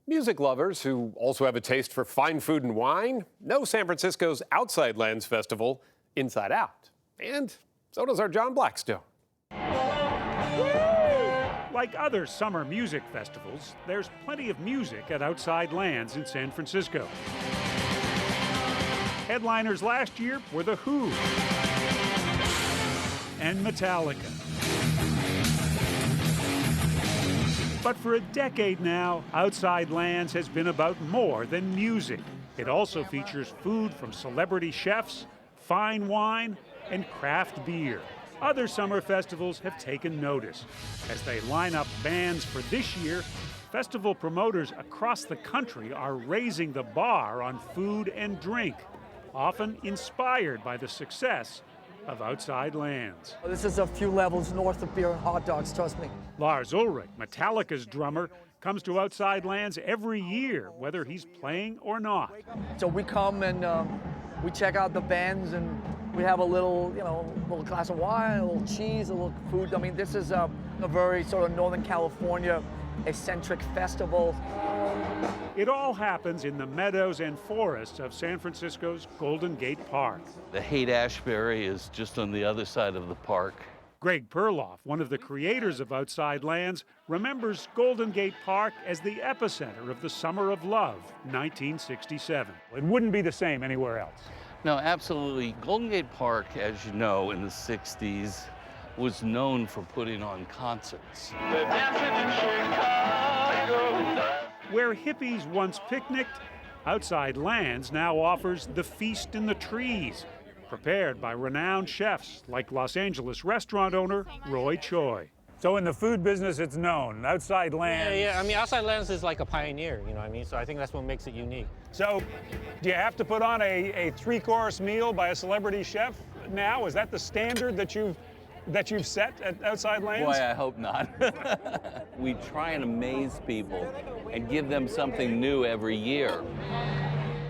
Music lovers who also have a taste for fine food and wine know San Francisco's Outside Lands Festival inside out. And so does our John Blackstone. Like other summer music festivals, there's plenty of music at Outside Lands in San Francisco. Headliners last year were The Who and Metallica. But for a decade now, Outside Lands has been about more than music. It also features food from celebrity chefs, fine wine, and craft beer. Other summer festivals have taken notice. As they line up bands for this year, festival promoters across the country are raising the bar on food and drink, often inspired by the success of Outside Lands. This is a few levels north of beer and hot dogs, trust me. Lars Ulrich, Metallica's drummer, comes to Outside Lands every year, whether he's playing or not. So we come and we check out the bands and we have a little, little glass of wine, a little cheese, a little food. I mean, this is a very sort of Northern California eccentric festival. It all happens in the meadows and forests of San Francisco's Golden Gate Park. The Haight-Ashbury is just on the other side of the park. Greg Perloff, one of the creators of Outside Lands, remembers Golden Gate Park as the epicenter of the Summer of Love, 1967. It wouldn't be the same anywhere else. No, absolutely. Golden Gate Park, as you know, in the 60s, was known for putting on concerts. Where hippies once picnicked, Outside Lands now offers the Feast in the Trees, prepared by renowned chefs like Los Angeles restaurant owner Roy Choi. So in the food business, it's known, Outside Lands. Yeah, I mean, Outside Lands is like a pioneer, you know what I mean? So I think that's what makes it unique. So do you have to put on a three-course meal by a celebrity chef now? Is that the standard that you've set at Outside Lands? Boy, I hope not. We try and amaze people and give them something new every year.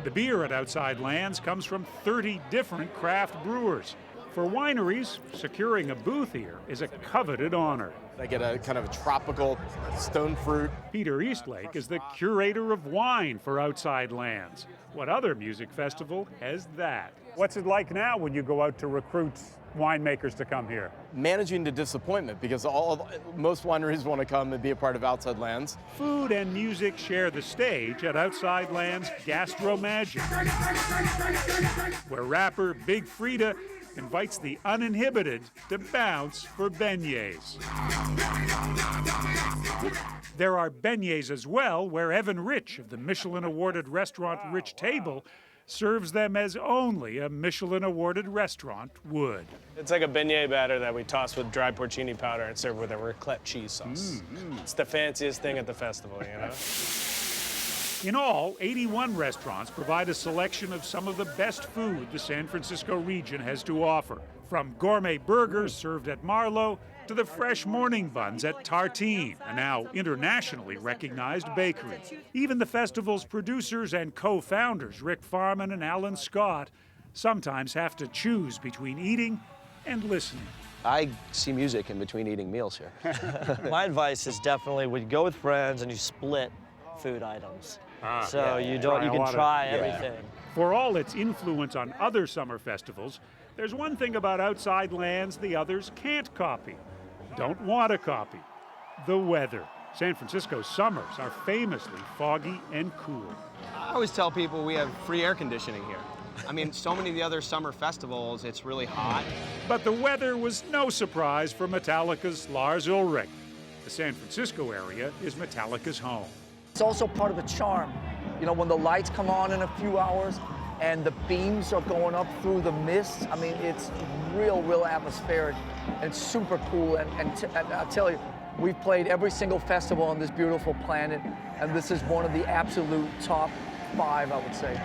The beer at Outside Lands comes from 30 different craft brewers. For wineries, securing a booth here is a coveted honor. I get a kind of a tropical stone fruit. Peter Eastlake is the curator of wine for Outside Lands. What other music festival has that? What's it like now when you go out to recruit winemakers to come here? Managing the disappointment, because most wineries want to come and be a part of Outside Lands. Food and music share the stage at Outside Lands Gastro Magic, where rapper Big Frida invites the uninhibited to bounce for beignets. There are beignets as well, where Evan Rich of the Michelin-awarded restaurant Rich Table serves them as only a Michelin-awarded restaurant would. It's like a beignet batter that we toss with dry porcini powder and serve with a raclette cheese sauce. It's the fanciest thing at the festival, you know? In all, 81 restaurants provide a selection of some of the best food the San Francisco region has to offer, from gourmet burgers served at Marlowe to the fresh morning buns at Tartine, a now internationally recognized bakery. Even the festival's producers and co-founders, Rick Farman and Alan Scott, sometimes have to choose between eating and listening. I see music in between eating meals here. My advice is definitely when you go with friends and you split food items. You can try everything. For all its influence on other summer festivals, there's one thing about Outside Lands the others can't copy, don't want to copy: the weather. San Francisco's summers are famously foggy and cool. I always tell people we have free air conditioning here. I mean, so many of the other summer festivals, it's really hot. But the weather was no surprise for Metallica's Lars Ulrich. The San Francisco area is Metallica's home. It's also part of the charm. When the lights come on in a few hours and the beams are going up through the mist, I mean, it's real atmospheric and super cool. And I'll tell you, we've played every single festival on this beautiful planet, and this is one of the absolute top 5, I would say.